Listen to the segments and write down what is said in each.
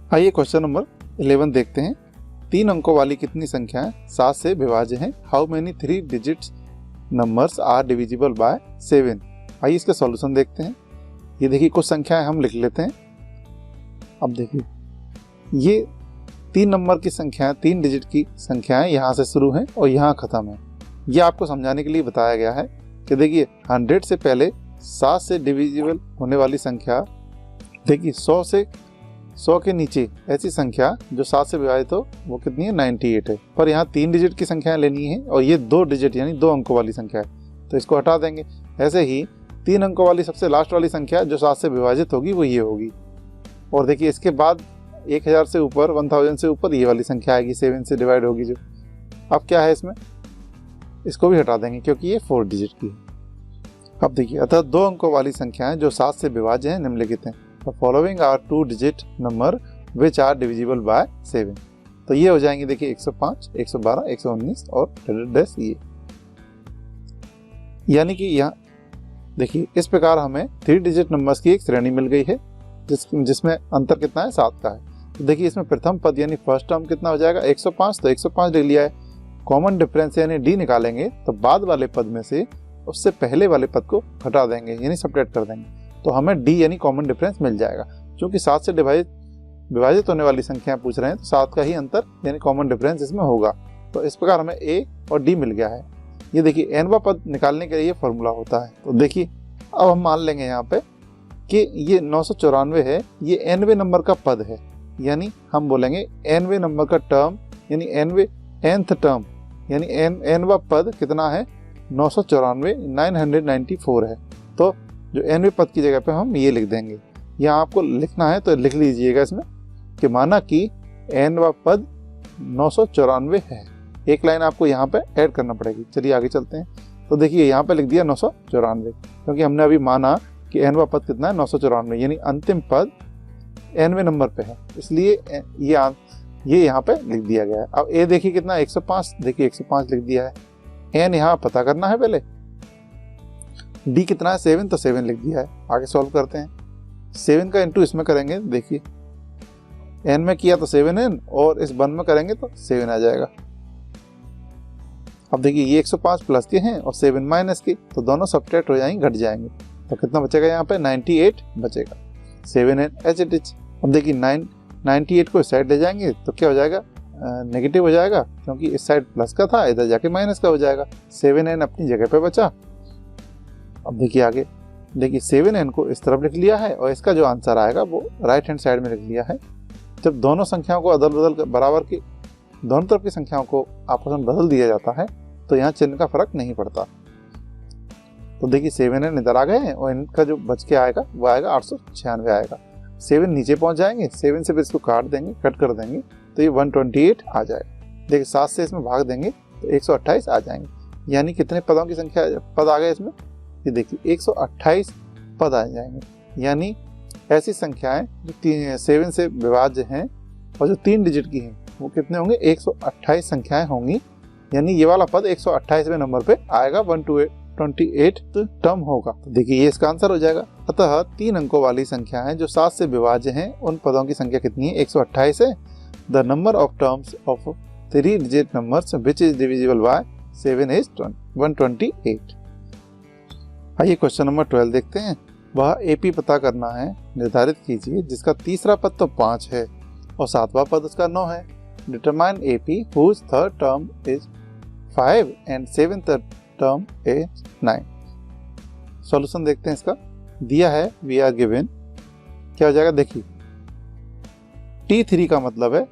आइए question number 11 देखते हैं। 3 अंकों वाली कितनी संख्याएं 7 से विभाज्य हैं? How many 3 digits numbers are divisible by 7? आइए इसका सॉल्यूशन देखते हैं। ये देखिए कुछ संख्याएं हम लिख लेते हैं। अब देखिए ये 3 नंबर की संख्याएं, 3 डिजिट की संख्याएं यहाँ से शुरू हैं और यहाँ खत्म है। ये आपको समझाने के लिए बताया गया है कि देखिए 100 से पहले 7 से डिविजिबल होने वाली संख्या, देखिए 100 के नीचे ऐसी संख्या जो 7 से विभाजित हो वो कितनी है? 98 है। पर यहाँ 3 डिजिट की संख्याएं लेनी है और ये 2 डिजिट यानी 2 अंकों वाली संख्या है, तो इसको हटा देंगे। ऐसे ही 3 अंकों वाली सबसे लास्ट वाली संख्या जो 7 से विभाजित होगी वो ये होगी। और देखिए इसके बाद 1000 से ऊपर, 1000 से ऊपर ये वाली संख्या आएगी, 7 से डिवाइड होगी जो। अब क्या है इसमें? इसको भी हटा देंगे क्योंकि ये 4 डिजिट की है। अब देखिए अतः 2 अंकों वाली संख्याएं जो 7 से विभाज्य हैं निम्नलिखित हैं। The following are 2 digit number which are divisible by 7। तो ये हो जाएंगे देखिए 105, 112, 119 और डैश ये। यानी कि यहाँ देखिए इस प्रकार हमें 3 डिजिट नंबर्स की एक श्रेणी मिल गई है जिसमें अंतर कितना है? 7 का है। तो देखिए इसमें प्रथम पद यानी फर्स्ट टर्म कितना हो जाएगा? 105, तो 105 ले लिया है। कॉमन डिफरेंस यानी डी निकालेंगे तो बाद वाले पद में से उससे पहले वाले पद को हटा देंगे यानी सब्ट्रैक्ट कर देंगे, तो हमें डी यानी कॉमन डिफरेंस मिल जाएगा। क्योंकि 7 से विभाजित होने वाली संख्याएं पूछ रहे हैं तो 7 का ही अंतर यानी कॉमन डिफरेंस इसमें होगा। तो इस प्रकार हमें ए और डी मिल गया है। ये देखिए एनवा पद निकालने के लिए फॉर्मूला होता है। तो देखिए अब हम मान लेंगे यहाँ पे कि ये 994 है, ये एनवे नंबर का पद है, यानी हम बोलेंगे एनवे नंबर का टर्म यानी एनथ टर्म यानी एनवा पद कितना है? 994, 994 है। तो जो एनवे पद की जगह पे हम ये लिख देंगे। यहाँ आपको लिखना है तो लिख लीजिएगा इसमें कि माना कि एनवा पद 994 है। एक लाइन आपको यहाँ पे ऐड करना पड़ेगी। चलिए आगे चलते हैं। तो देखिए यहाँ पे लिख दिया 994 क्योंकि हमने अभी माना कि एनवा पद कितना है? 994 यानी अंतिम पद एनवे नंबर पे है, इसलिए ये यहाँ पे लिख दिया गया है। अब ए देखिए कितना? 105, देखिए 105 लिख दिया है। एन यहाँ पता करना है पहले। डी कितना है? 7, तो 7 लिख दिया है। आगे सॉल्व करते हैं। 7 का इंटू इसमें करेंगे, देखिए एन में किया तो 7n और इस 1 में करेंगे तो 7 आ जाएगा। अब देखिए ये 105 प्लस के हैं और 7 माइनस के, तो दोनों सब्ट्रैक्ट हो जाएंगे, घट जाएंगे। तो कितना बचेगा यहाँ पे? 98 बचेगा। 7n H it is. अब देखिए 98 को इस साइड ले जाएंगे तो क्या हो जाएगा? नेगेटिव हो जाएगा क्योंकि इस साइड प्लस का था, इधर जाके माइनस का हो जाएगा। 7n अपनी जगह पे बचा। अब देखिए आगे, देखिए 7n को इस तरफ लिख लिया है और इसका जो आंसर आएगा वो राइट हैंड साइड में लिख लिया है। जब दोनों संख्याओं को अदल बदल बराबर की दोनों तरफ की संख्याओं को आपस में बदल दिया जाता है तो यहाँ चिन्ह का फर्क नहीं पड़ता। तो देखिए 7n इधर आ गए हैं और इनका जो बच के आएगा वो आएगा 896 आएगा। 7 नीचे पहुंच जाएंगे, 7 से फिर इसको काट देंगे, कट कर देंगे तो ये 128 आ जाएगा। देखिए 7 से इसमें भाग देंगे तो 128 आ जाएंगे। यानी कितने पदों की संख्या पद आ गए इसमें? ये देखिए 128 पद आ जाएंगे। यानी ऐसी संख्याएं जो 7 से विभाज्य हैं और जो 3 डिजिट की हैं वो कितने होंगे? 128 संख्याएं होंगी। यानी ये वाला पद 128वें नंबर पे आएगा, 128 टर्म होगा। तो देखिए ये इसका आंसर हो जाएगा। अतः 3 अंकों वाली संख्याएं जो 7 से विभाज्य हैं उन पदों की संख्या कितनी है? 128 है। The number of terms of 3 digit numbers which is divisible by 7 is 128। आइए क्वेश्चन नंबर 12 देखते हैं। वह एपी पता करना है, निर्धारित कीजिए जिसका तीसरा पद तो 5 है और 7वां पद उसका 9 है। Determine AP whose third term is 5 and 7th term is 9। Solution देखते हैं इसका। दिया है वी आर गिवन, क्या हो जाएगा? देखिए T3 का मतलब है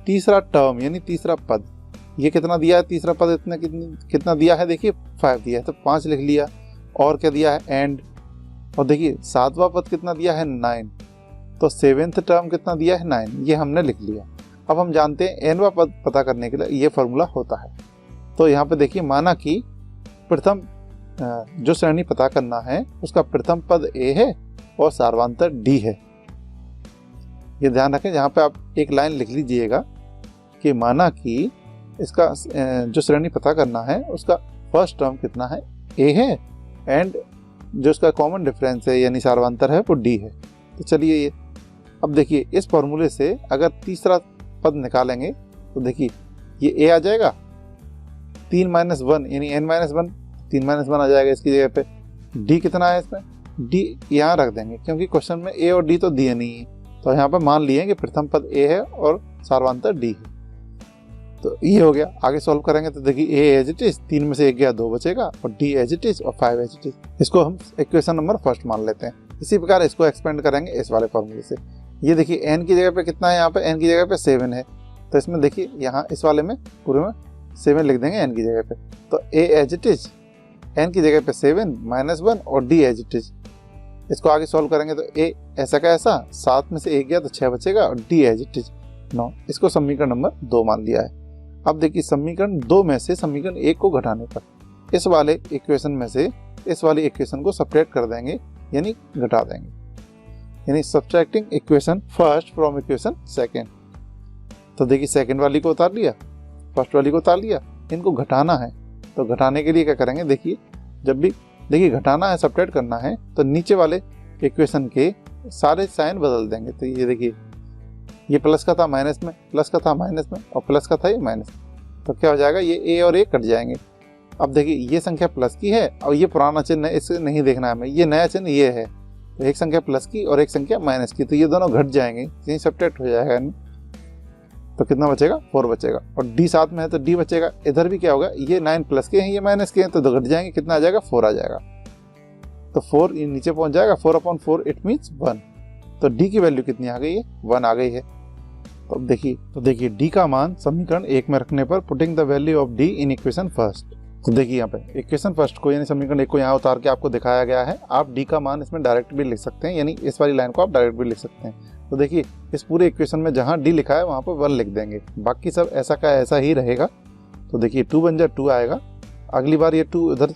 तीसरा टर्म यानी तीसरा पद। ये कितना दिया है? तीसरा पद कितना दिया है? देखिए 5 दिया है तो 5 लिख लिया। और क्या दिया है? एंड। और देखिए 7वां पद कितना दिया है? 9, तो 7th टर्म कितना दिया है? 9, ये हमने लिख लिया। अब हम जानते हैं एनवा पद पता करने के लिए ये फॉर्मूला होता है। तो यहाँ पे देखिए माना कि प्रथम जो श्रेणी पता करना है उसका प्रथम पद ए है और सार्वधातुक डी है। ये ध्यान रखें, यहाँ पे आप एक लाइन लिख लीजिएगा कि माना कि इसका जो श्रेणी पता करना है उसका फर्स्ट टर्म कितना है? ए है एंड जो इसका कॉमन डिफरेंस है यानी सार्वधातुक है वो डी है। तो चलिए ये अब देखिए इस फॉर्मूले से अगर तीसरा पद निकालेंगे तो देखिए ये a आ जाएगा 3 - 1 यानी n - 1, 3 - 1 आ जाएगा इसकी जगह पे। d कितना है इसमें, d यहाँ रख देंगे क्योंकि क्वेश्चन में a और d तो दिए नहीं है, तो यहाँ पर मान लिए कि प्रथम पद a है और सार्वंतर d है। तो ये हो गया। आगे सॉल्व करेंगे तो देखिए a एज इट इज, 3 में से 1 गया 2 बचेगा, और d एज इट इज और 5 एज इट इज। इसको हम इक्वेशन नंबर फर्स्ट मान लेते हैं। इसी प्रकार इसको एक्सपेंड करेंगे इस वाले फॉर्मूले से। ये देखिए n की जगह पे कितना है, यहाँ पे n की जगह पे 7 है, तो इसमें देखिए यहाँ इस वाले में पूरे में 7 लिख देंगे n की जगह पे। तो a as it is, n की जगह पे 7 - 1 और d एज इट इज। इसको आगे सॉल्व करेंगे तो a ऐसा का ऐसा, 7 में से 1 गया तो 6 बचेगा, और d एज इट इज 9। इसको समीकरण नंबर 2 मान लिया है। अब देखिए समीकरण 2 में से समीकरण 1 को घटाने पर इस वाले इक्वेशन में से इस वाली इक्वेशन को सब्ट्रैक्ट कर देंगे, यानी घटा देंगे, यानी subtracting equation first from equation second. तो देखिए सेकंड वाली को उतार लिया, फर्स्ट वाली को उतार लिया, इनको घटाना है। तो घटाने के लिए क्या करेंगे, देखिए जब भी देखिए घटाना है, सब्ट्रैक्ट करना है, तो नीचे वाले इक्वेशन के सारे साइन बदल देंगे। तो ये देखिए ये प्लस का था माइनस में, प्लस का था माइनस में, और प्लस का था ये माइनस में। तो क्या हो जाएगा, ये a और a कट जाएंगे। अब देखिए ये संख्या प्लस की है और ये पुराना चिन्ह है, इसे नहीं देखना है हमें, ये नया चिन्ह ये है। तो एक संख्या प्लस की और एक संख्या माइनस की, तो ये दोनों घट जाएंगे, यही सब्ट्रैक्ट हो जाएगा इनमें। तो कितना बचेगा, 4 बचेगा, और d साथ में है तो d बचेगा। इधर भी क्या होगा, ये 9 प्लस के हैं, ये माइनस के हैं, तो घट जाएंगे, कितना आ जाएगा, 4 आ जाएगा। तो 4 नीचे पहुंच जाएगा, 4/4 इट मीन्स 1। तो d की वैल्यू कितनी आ गई है, 1 आ गई है। तो देखिए d का मान समीकरण 1 में रखने पर putting the value of d in equation first. तो देखिए यहाँ पे इक्वेशन फर्स्ट को यानी समीकरण 1 को यहाँ उतार के आपको दिखाया गया है। आप d का मान इसमें डायरेक्ट भी लिख सकते हैं, यानी इस वाली लाइन को आप डायरेक्ट भी लिख सकते हैं। तो देखिए इस पूरे इक्वेशन में जहाँ d लिखा है वहाँ पर 1 लिख देंगे, बाकी सब ऐसा का ऐसा ही रहेगा। तो देखिए 2 बन जाए 2 आएगा, अगली बार ये 2 इधर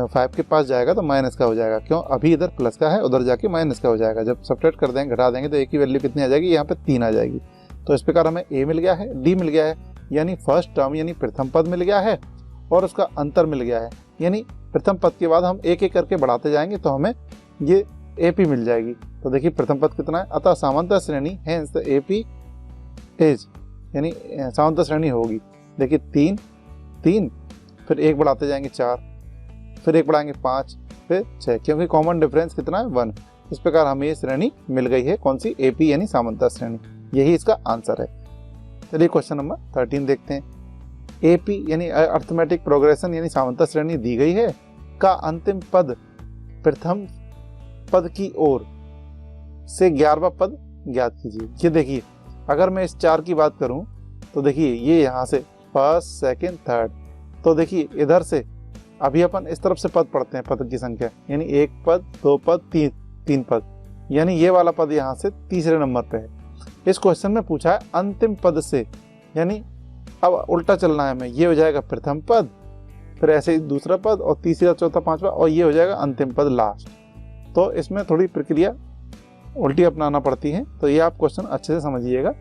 5 के पास जाएगा तो माइनस का हो जाएगा, क्यों, अभी इधर प्लस का है, उधर जाके माइनस का हो जाएगा। जब सब्ट्रैक्ट कर देंगे, घटा देंगे, तो a की वैल्यू कितनी आ जाएगी, यहाँ पे 3 आ जाएगी। तो इस प्रकार हमें a मिल गया है, d मिल गया है, यानी फर्स्ट टर्म यानी प्रथम पद मिल गया है, और उसका अंतर मिल गया है। यानी प्रथम पद के बाद हम एक एक करके बढ़ाते जाएंगे तो हमें ये AP मिल जाएगी। तो देखिए प्रथम पद कितना है, अतः सामांतर श्रेणी हेंस द AP इज, यानी सामांतर श्रेणी होगी। देखिए 3, फिर 1 बढ़ाते जाएंगे 4, फिर 1 बढ़ाएंगे 5, फिर 6, क्योंकि कॉमन डिफरेंस कितना है, 1। इस प्रकार हमें ये श्रेणी मिल गई है, कौन सी, AP यानी सामांतर श्रेणी। यही इसका आंसर है। चलिए क्वेश्चन नंबर 13 देखते हैं। AP यानी अर्थमेटिक प्रोग्रेशन यानी सामांतर श्रेणी दी गई है, का अंतिम पद प्रथम पद की ओर से 11वां पद ज्ञात कीजिए। ये देखिए अगर मैं इस 4 की बात करूं तो देखिए ये यहाँ से फर्स्ट, सेकंड, थर्ड, तो देखिए इधर से अभी अपन इस तरफ से पद पढ़ते हैं, पद की संख्या, यानी 1 पद, 2 पद, 3 पद, यानी ये वाला पद यहाँ से तीसरे नंबर पे है। इस क्वेश्चन में पूछा है अंतिम पद से, यानी अब उल्टा चलना है हमें, ये हो जाएगा प्रथम पद, फिर ऐसे ही दूसरा पद, और तीसरा, चौथा, पांचवा, और ये हो जाएगा अंतिम पद लास्ट। तो इसमें थोड़ी प्रक्रिया उल्टी अपनाना पड़ती है, तो ये आप क्वेश्चन अच्छे से समझिएगा।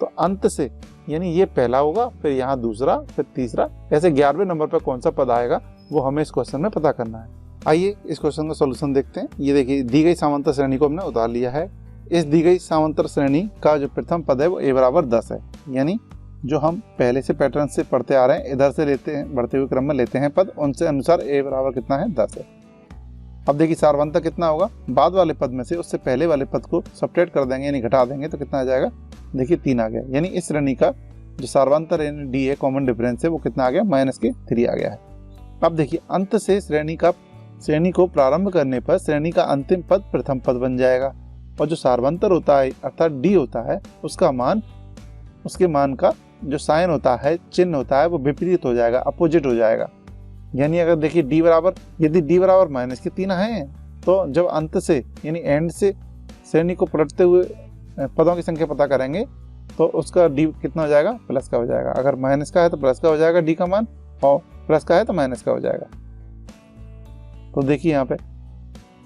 तो अंत से यानी ये पहला होगा, फिर यहाँ दूसरा, फिर तीसरा, ऐसे 11वें नंबर पर कौन सा पद आएगा वो हमें इस क्वेश्चन में पता करना है। आइए इस क्वेश्चन का सोल्यूशन देखते हैं। ये देखिए दी गई समांतर श्रेणी को हमने उतार लिया है। इस दी गई समांतर श्रेणी का जो प्रथम पद है वो a बराबर 10 है, यानी जो हम पहले से पैटर्न से पढ़ते आ रहे हैं, इधर से लेते हैं, बढ़ते हुए क्रम में लेते हैं पद, उनसे अनुसार a बराबर कितना है, 10 है। अब देखिए सार्वंतर कितना होगा, बाद वाले पद में से उससे पहले वाले पद को सब्ट्रैक्ट कर देंगे, यानी घटा देंगे, तो कितना आ जाएगा, देखिए 3 आ गया। यानी इस श्रेणी का जो सार्वंतर यानी d है, कॉमन डिफरेंस है, वो कितना आ गया, -3 आ गया है। अब देखिए अंत से श्रेणी को प्रारंभ करने पर श्रेणी का अंतिम पद प्रथम पद बन जाएगा, और जो सार्वंतर होता है अर्थात d होता है, उसके मान का जो साइन होता है, चिन्ह होता है, वो विपरीत हो जाएगा, अपोजिट हो जाएगा। यानी अगर देखिए यदि d बराबर -3 है, तो जब अंत से यानी एंड से श्रेणी को पलटते हुए पदों की संख्या पता करेंगे तो उसका d कितना हो जाएगा, प्लस का हो जाएगा। अगर माइनस का है तो प्लस का हो जाएगा d का मान, और प्लस का है तो माइनस का हो जाएगा। तो देखिए यहाँ पे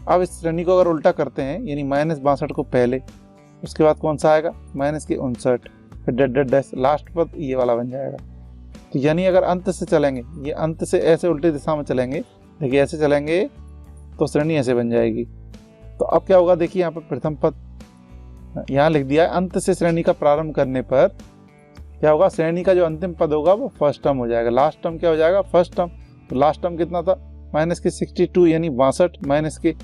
अब इस श्रेणी को अगर उल्टा करते हैं, यानी -62 को पहले, उसके बाद कौन सा आएगा, -59, फिर डैश लास्ट पद ये वाला बन जाएगा। तो यानी अगर अंत से चलेंगे, ये अंत से ऐसे उल्टी दिशा में चलेंगे, देखिए ऐसे चलेंगे तो श्रेणी ऐसे बन जाएगी। तो अब क्या होगा, देखिए यहाँ पर प्रथम पद यहाँ लिख दिया है अंत से श्रेणी का प्रारंभ करने पर क्या होगा, श्रेणी का जो अंतिम पद होगा वो फर्स्ट टर्म हो जाएगा। लास्ट टर्म क्या हो जाएगा, फर्स्ट टर्म। तो लास्ट टर्म कितना था, माइनस के 62 यानी 62 माइनस के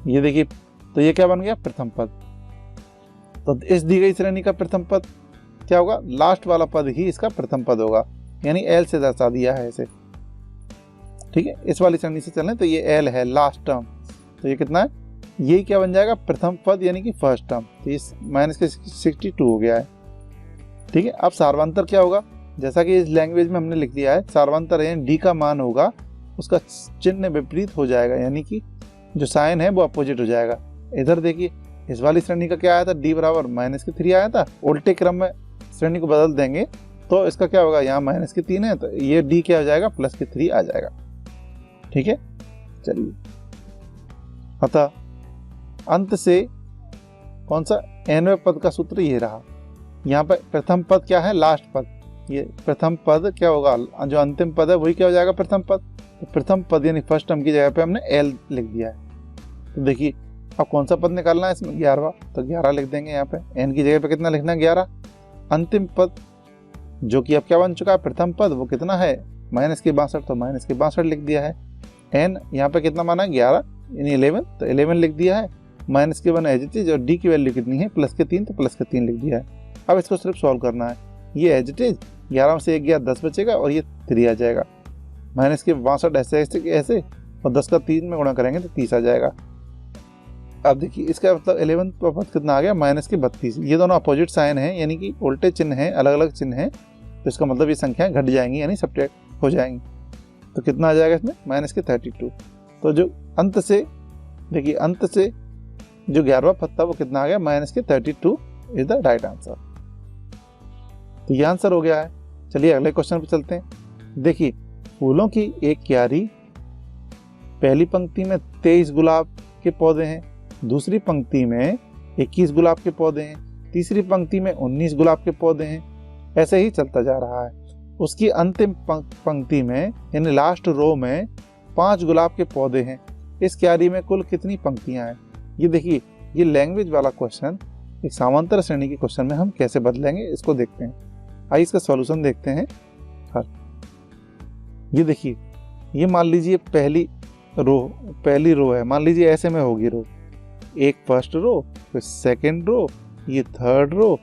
ये देखिए, तो ये क्या बन गया, प्रथम पद। तो इस दी गई श्रेणी का प्रथम पद क्या होगा, लास्ट वाला पद ही इसका प्रथम पद होगा, यानी एल से दर्शा दिया है इसे। ठीक है, इस वाली श्रेणी से चलें तो ये एल है लास्ट टर्म, तो ये कितना है, यही क्या बन जाएगा, प्रथम पद यानी कि फर्स्ट टर्म। तो इस माइनस के 62 हो गया है। ठीक है, अब सार्वंतर क्या होगा, जैसा कि इस लैंग्वेज में हमने लिख दिया है, सार्वंतर यानी डी का मान होगा उसका चिन्ह विपरीत हो जाएगा, यानी कि जो साइन है वो अपोजिट हो जाएगा। इधर देखिए इस वाली श्रेणी का क्या आया था, डी बराबर माइनस के 3 आया था, उल्टे क्रम में श्रेणी को बदल देंगे तो इसका क्या होगा, यहाँ माइनस के 3 है तो ये डी क्या हो जाएगा, प्लस के 3 आ जाएगा। ठीक है, चलिए, अतः अंत से कौन सा nवें पद का सूत्र ये रहा। यहाँ पर प्रथम पद क्या है, लास्ट पद, ये प्रथम पद क्या होगा, जो अंतिम पद है वही क्या हो जाएगा, प्रथम पद। तो प्रथम पद यानी फर्स्ट टर्म की जगह पे हमने एल लिख दिया है। तो देखिए अब कौन सा पद निकालना है इसमें, 11वां, तो 11 लिख देंगे यहाँ पे। एन की जगह पे कितना लिखना है, 11। अंतिम पद जो कि अब क्या बन चुका है, प्रथम पद, वो कितना है, माइनस के 62, तो माइनस के 62 लिख दिया है। एन यहाँ पे कितना माना है, 11 यानी 11, तो 11 लिख दिया है। माइनस के 1 एज इट इज, और डी की वैल्यू कितनी है, प्लस के 3, तो प्लस के 3 लिख दिया है। अब इसको सिर्फ सॉल्व करना है, ये एज इट इज 11 में से 1 गया 10 बचेगा और ये 3 आ जाएगा। माइनस के 62 ऐसे ऐसे ऐसे और 10 का 3 में गुणा करेंगे तो 30 आ जाएगा। अब देखिए इसका मतलब 11 का पद कितना आ गया, माइनस के 32। ये दोनों अपोजिट साइन है, यानी कि उल्टे चिन्ह हैं, अलग अलग चिन्ह हैं, तो इसका मतलब ये संख्याएं घट जाएंगी यानी सब्ट्रैक्ट हो जाएंगी। तो कितना आ जाएगा इसमें, माइनस के 32। तो जो अंत से देखिए, अंत से जो 11वां पद था वो कितना आ गया, माइनस के 32 इज द राइट आंसर। तो ये आंसर हो गया है। चलिए अगले क्वेश्चन पे चलते हैं। देखिए फूलों की एक क्यारी, पहली पंक्ति में 23 गुलाब के पौधे हैं, दूसरी पंक्ति में 21 गुलाब के पौधे हैं, तीसरी पंक्ति में 19 गुलाब के पौधे हैं, ऐसे ही चलता जा रहा है। उसकी अंतिम पंक्ति में यानी लास्ट रो में 5 गुलाब के पौधे हैं। इस क्यारी में कुल कितनी पंक्तियां हैं। ये देखिए ये लैंग्वेज वाला क्वेश्चन एक समांतर श्रेणी के क्वेश्चन में हम कैसे बदलेंगे इसको देखते हैं। आइए इसका सॉल्यूशन देखते हैं। ये देखिए, ये मान लीजिए पहली रो है, मान लीजिए ऐसे में होगी रो, एक फर्स्ट रो, फिर सेकंड रो, ये थर्ड रो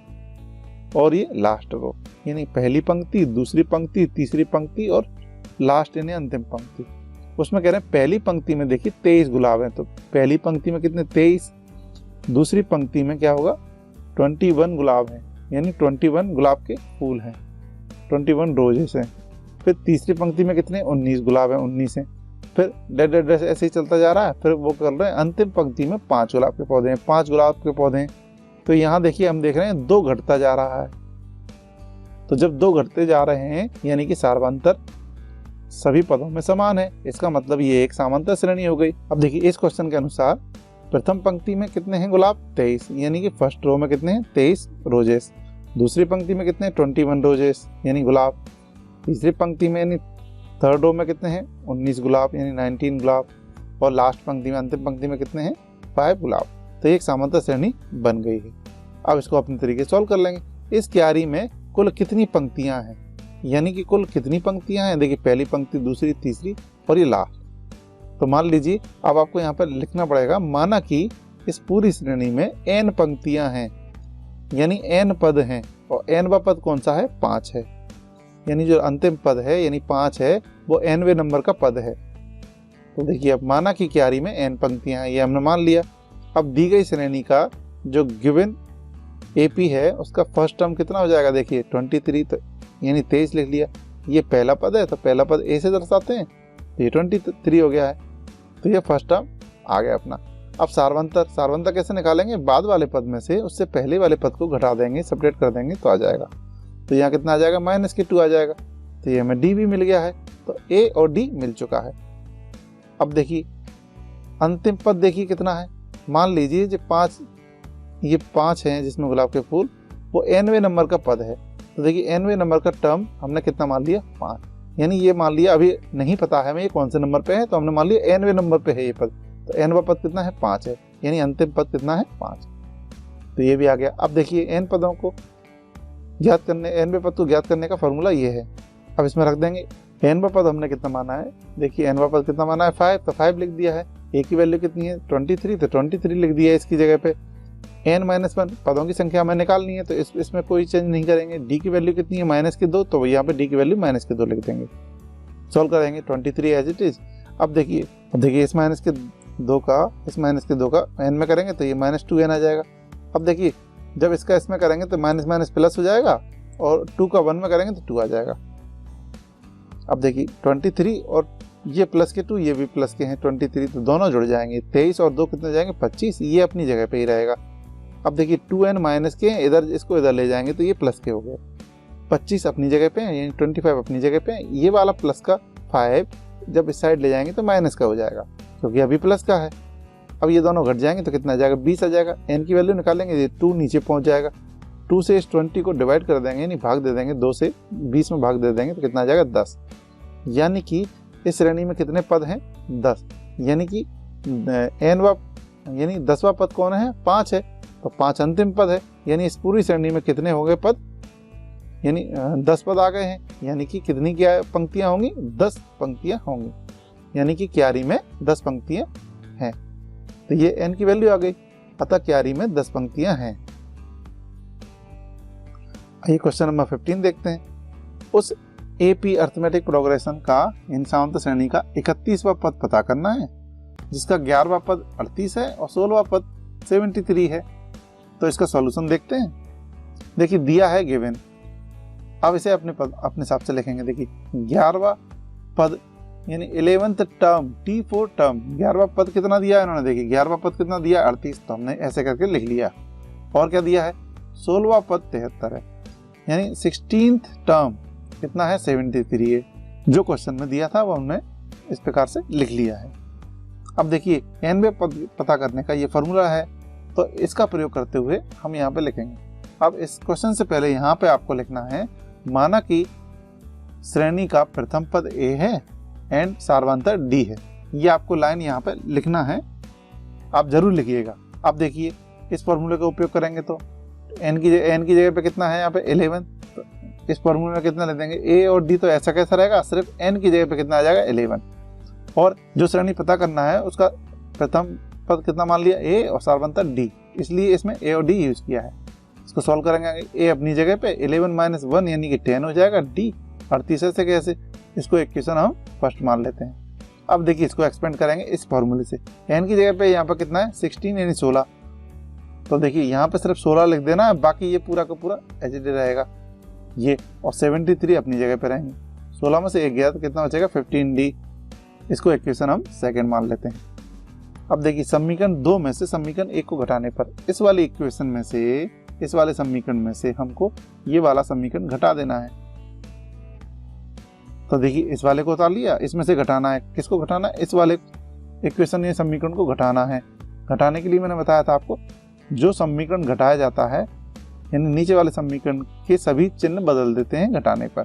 और ये लास्ट रो, यानी पहली पंक्ति, दूसरी पंक्ति, तीसरी पंक्ति और लास्ट यानी अंतिम पंक्ति। उसमें कह रहे हैं पहली पंक्ति में देखिए 23 गुलाब हैं, तो पहली पंक्ति में कितने, 23। दूसरी पंक्ति में क्या होगा, 21 गुलाब हैं, यानी 21 गुलाब के फूल हैं, 21 रोजेस हैं। फिर तीसरी पंक्ति में कितने, 19 गुलाब हैं, 19 हैं। फिर डेड ऐसे ही चलता जा रहा है। फिर वो कर रहे हैं अंतिम पंक्ति में 5 गुलाब के पौधे हैं, 5 गुलाब के पौधे हैं। तो यहाँ देखिए हम देख रहे हैं 2 घटता जा रहा है। तो जब 2 घटते जा रहे हैं यानी कि सार्वंतर सभी पदों में समान है, इसका मतलब ये एक समांतर श्रेणी हो गई। अब देखिए इस क्वेश्चन के अनुसार प्रथम पंक्ति में कितने हैं गुलाब, 23, यानी कि फर्स्ट रो में कितने हैं, 23 रोजेस। दूसरी पंक्ति में कितने हैं, 21 रोजेस यानी गुलाब। तीसरी पंक्ति में यानी थर्ड रो में कितने हैं, 19 गुलाब यानी 19 गुलाब। और लास्ट पंक्ति में, अंतिम पंक्ति में कितने हैं, 5 गुलाब। तो ये एक समांतर श्रेणी बन गई है। अब इसको अपने तरीके से सॉल्व कर लेंगे। इस क्यारी में कुल कितनी पंक्तियां हैं, यानी कि कुल कितनी पंक्तियां हैं। देखिए पहली पंक्ति, दूसरी, तीसरी और ये लास्ट। तो मान लीजिए अब आपको यहाँ पर लिखना पड़ेगा, माना कि इस पूरी श्रेणी में n पंक्तियां हैं, यानी n पद हैं, और nवां पद कौन सा है, 5 है, यानी जो अंतिम पद है यानी 5 है वो nवें नंबर का पद है। तो देखिए अब माना कि क्यारी में n पंक्तियां हैं, ये हमने मान लिया। अब दी गई श्रेणी का जो गिवन AP है उसका फर्स्ट टर्म कितना हो जाएगा, देखिए 23, तो यानी 23 लिख लिया। ये पहला पद है तो पहला पद A से दर्शाते हैं, तो ये 23 हो गया है। तो ये फर्स्ट टर्म आ गया अपना। अब सार्वंतर कैसे निकालेंगे, बाद वाले पद में से उससे पहले वाले पद को घटा देंगे, सेपरेट कर देंगे तो आ जाएगा। तो यहाँ कितना आ जाएगा, -2 आ जाएगा। तो ये हमें D भी मिल गया है, तो A और D मिल चुका है। अब देखिए अंतिम पद देखिए कितना है, मान लीजिए जो 5 हैं जिसमें गुलाब के फूल, वो nवें नंबर का पद है। तो देखिए nवें नंबर का टर्म हमने कितना मान लिया, 5, यानी ये मान लिया, अभी नहीं पता है हमें ये कौन से नंबर पे है, तो हमने मान लिया nवें नंबर पे है ये पद। तो nवां पद कितना है, 5 है, यानी अंतिम पद कितना है, 5। तो ये भी आ गया। अब देखिए n पदों को ज्ञात करने, nवें पद को ज्ञात करने का फॉर्मूला ये है। अब इसमें रख देंगे nवां पद हमने कितना माना है, देखिए nवां पद कितना माना है 5, तो 5 लिख दिया है। a की वैल्यू कितनी है 23, तो 23 लिख दिया है इसकी जगह पे। n-1 पदों की संख्या हमें निकालनी है, तो इसमें कोई चेंज नहीं करेंगे। d की वैल्यू कितनी है -2, तो यहाँ पे d की वैल्यू -2 लिख देंगे। सॉल्व करेंगे 23 एज इट इज। अब देखिए इस -2 का n में करेंगे तो ये -2n आ जाएगा। अब देखिए जब इसका इसमें करेंगे तो माइनस प्लस हो जाएगा, और 2 का 1 में करेंगे तो 2 आ जाएगा। अब देखिए 23 और ये प्लस के 2, ये भी प्लस के हैं 23, तो दोनों जुड़ जाएंगे। 23 और 2 कितने जाएंगे 25, ये अपनी जगह पे ही रहेगा। अब देखिए 2n माइनस के इधर, इसको इधर ले जाएंगे तो ये प्लस के हो गए। 25 अपनी जगह पे है, यानी 25 अपनी जगह पे है। ये वाला प्लस का 5 जब इस साइड ले जाएंगे तो माइनस का हो जाएगा, क्योंकि अभी प्लस का है। अब ये दोनों घट जाएंगे तो कितना आ जाएगा 20 आ जाएगा। n की वैल्यू निकालेंगे, ये 2 नीचे पहुंच जाएगा। 2 से इस 20 को डिवाइड कर देंगे, यानी भाग दे देंगे, 2 से 20 में भाग दे देंगे तो कितना आ जाएगा 10। यानी कि इस श्रेणी में कितने पद हैं 10, यानी कि यानी 10वां पद कौन है 5 है, तो 5 अंतिम पद है। यानी इस पूरी श्रेणी में कितने हो गए पद, यानी 10 पद आ गए हैं। यानी कि कितनी क्या पंक्तियां होंगी 10 पंक्तियां होंगी, यानी कि क्यारी में 10 पंक्तियां हैं। तो ये n की वैल्यू आ गई, अतः क्यारी में 10 पंक्तियां हैं। आइए क्वेश्चन नंबर 15 देखते हैं। उस AP अर्थमेटिक प्रोग्रेशन का सामंत श्रेणी का 31वां पद पता करना है, जिसका 11वां पद 38 है और 16वां पद 73 है। तो इसका सॉल्यूशन देखते हैं। देखिए दिया है गिवन, अब इसे अपने हिसाब से लिखेंगे। देखिए 11वां पद यानी 11th टर्म T4 टर्म, 11वां पद कितना दिया है इन्होंने, देखिए 11वां पद कितना दिया 38, तो हमने ऐसे करके लिख लिया। और क्या दिया है 16वां पद 73 है, यानी 16th टर्म कितना है 73 है। जो क्वेश्चन में दिया था वो हमने इस प्रकार से लिख लिया है। अब देखिए nवें पद पता करने का ये फॉर्मूला है, तो इसका प्रयोग करते हुए हम यहाँ पे लिखेंगे। अब इस क्वेश्चन से पहले यहाँ पे आपको लिखना है, माना कि श्रेणी का प्रथम पद A है एंड सार्वंतर D है। ये आपको लाइन यहाँ पे लिखना है, आप जरूर लिखिएगा। अब देखिए इस फॉर्मूले का उपयोग करेंगे तो n की जगह पे कितना है यहाँ पे 11, तो इस फॉर्मूले में कितना ले देंगे A और D, तो ऐसा कैसा रहेगा, सिर्फ n की जगह पे कितना आ जाएगा 11। और जो श्रेणी पता करना है उसका प्रथम पद कितना मान लिया A और सार्वंतर D, इसलिए इसमें A और D यूज किया है। इसको सॉल्व करेंगे, A अपनी जगह पे 11 - 1 यानी कि 10 हो जाएगा, D 38 से कैसे, इसको इक्वेशन हम फर्स्ट मान लेते हैं। अब देखिए इसको एक्सपेंड करेंगे इस फॉर्मूले से। n की जगह पे यहाँ पर कितना है 16 यानी 16, तो देखिए यहाँ पे सिर्फ 16 लिख देना है, बाकी ये पूरा का पूरा एच डी रहेगा ये, और 73 अपनी जगह पे रहेंगे। 16 में से 1 गया तो कितना बचेगा 15D, इसको इक्वेशन हम सेकंड मान लेते हैं। अब देखिए समीकरण 2 में से समीकरण 1 को घटाने पर इस वाले इक्वेशन में से, इस वाले समीकरण में से हमको ये वाला समीकरण घटा देना है। तो देखिए इस वाले को उतार लिया, इसमें से घटाना है। किसको घटाना है, इस वाले इक्वेशन या समीकरण को घटाना है। घटाने के लिए मैंने बताया था आपको, जो समीकरण घटाया जाता है यानी नीचे वाले समीकरण के सभी चिन्ह बदल देते हैं घटाने पर।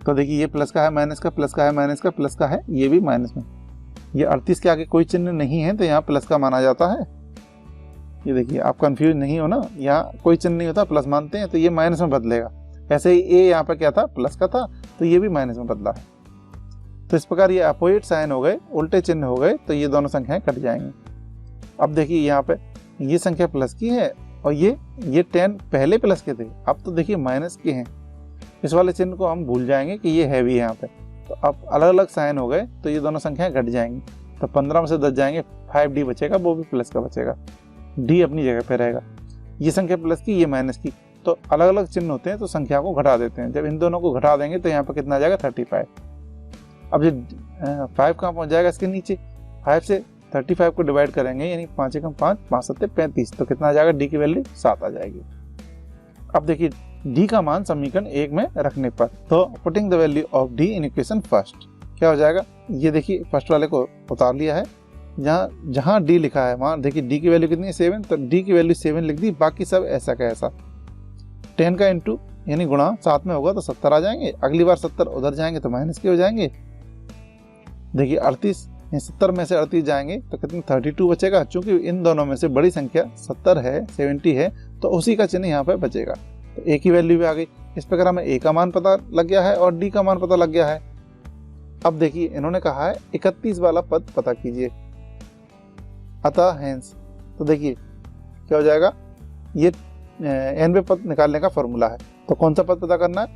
तो देखिए ये प्लस का है, माइनस का, प्लस का है, माइनस का, प्लस का है, ये भी माइनस में। ये 38 के आगे कोई चिन्ह नहीं है तो यहाँ प्लस का माना जाता है। ये देखिए आप कंफ्यूज नहीं हो ना, यहाँ कोई चिन्ह नहीं होता, प्लस मानते हैं तो ये माइनस में बदलेगा। ऐसे ही ए यहाँ पर क्या था प्लस का था, तो ये भी माइनस में बदला है। तो इस प्रकार ये अपोजिट साइन हो गए, उल्टे चिन्ह हो गए, तो ये दोनों संख्याएं कट जाएंगी। अब देखिए यहाँ पे ये संख्या प्लस की है और ये 10 पहले प्लस के थे, अब तो देखिए माइनस के हैं। इस वाले चिन्ह को हम भूल जाएंगे कि ये है भी यहाँ पे, तो अब अलग अलग साइन हो गए तो ये दोनों संख्याएं घट जाएंगी। तो 15 में से 10 जाएंगे, 5D बचेगा, वो भी प्लस का बचेगा, D अपनी जगह पे रहेगा। ये संख्या प्लस की, ये माइनस की, तो अलग अलग चिन्ह होते हैं तो संख्या को घटा देते हैं। जब इन दोनों को घटा देंगे तो यहाँ पर कितना आ जाएगा 35। अब जो 5 कहाँ पहुँच जाएगा इसके नीचे, 5 से 35 को डिवाइड करेंगे यानी 5 एकम 5, 5 सत्ते 35, तो कितना आ जाएगा, D की वैल्यू 7 आ जाएगी। अब देखिए D का मान समीकरण 1 में रखने पर, तो putting the value of D in equation first, क्या हो जाएगा, ये देखिए फर्स्ट वाले को उतार लिया है, जहाँ D लिखा है वहाँ देखिए D की वैल्यू कितनी है 7, तो D की वैल्यू 7 लिख दी, बाकी सब ऐसा का ऐसा। 10 का इंटू यानी गुणा 7 में होगा तो 70 आ जाएंगे, अगली बार 70 उधर जाएंगे तो माइनस के हो जाएंगे। देखिए 38 70 में से 38 जाएंगे तो कितने 32 बचेगा। चूंकि इन दोनों में से बड़ी संख्या 70 है, 70 है, तो उसी का चिन्ह यहाँ पे बचेगा। तो ए की वैल्यू भी आ गई। इस प्रकार हमें ए का मान पता लग गया है और डी का मान पता लग गया है। अब देखिए इन्होंने कहा है 31 वाला पद पता कीजिए। अतः हेंस, तो देखिए क्या हो जाएगा, ये nवें पद निकालने का फॉर्मूला है। तो कौन सा पद पता करना है,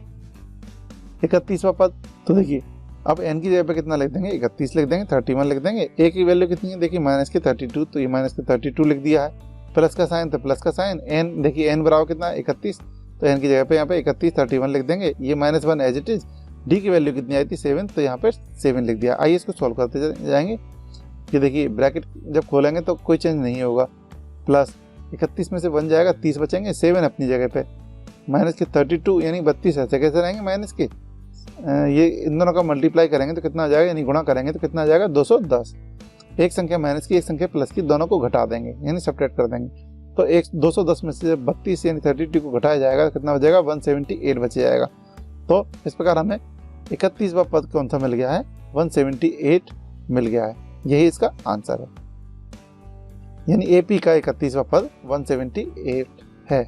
31वां पद। तो देखिए अब n की जगह पे कितना लिख देंगे, 31 लिख देंगे, 31 लिख देंगे। a की वैल्यू कितनी है, देखिए माइनस के 32, तो ये माइनस के 32 लिख दिया है। प्लस का साइन तो प्लस का साइन, n देखिए n बराबर कितना है 31, तो n की जगह पे यहाँ पे 31 31 लिख देंगे। ये -1 एज इट इज। d की वैल्यू कितनी आई थी 7, तो यहाँ पे 7 लिख दिया। आइए इसको सॉल्व करते जाएंगे। ये देखिए ब्रैकेट जब खोलेंगे तो कोई चेंज नहीं होगा। प्लस 31 में से 1 जाएगा, 30 बचेंगे, 7 अपनी जगह पे, माइनस के 32 यानी 32 ऐसे कैसे रहेंगे माइनस के। ये इन दोनों का मल्टीप्लाई करेंगे तो कितना आ जाएगा, यानी गुणा करेंगे तो कितना आ जाएगा 210। एक संख्या माइनस की, एक संख्या प्लस की, दोनों को घटा देंगे यानी सब्ट्रैक्ट कर देंगे। तो 210 में से 32 यानी 32 को घटाया जाएगा, कितना बचेगा 178 बच जाएगा। तो इस प्रकार हमें 31वां पद कौन सा मिल गया है, 178 मिल गया है। यही इसका आंसर है, यानी AP का 31वां पद 178 है।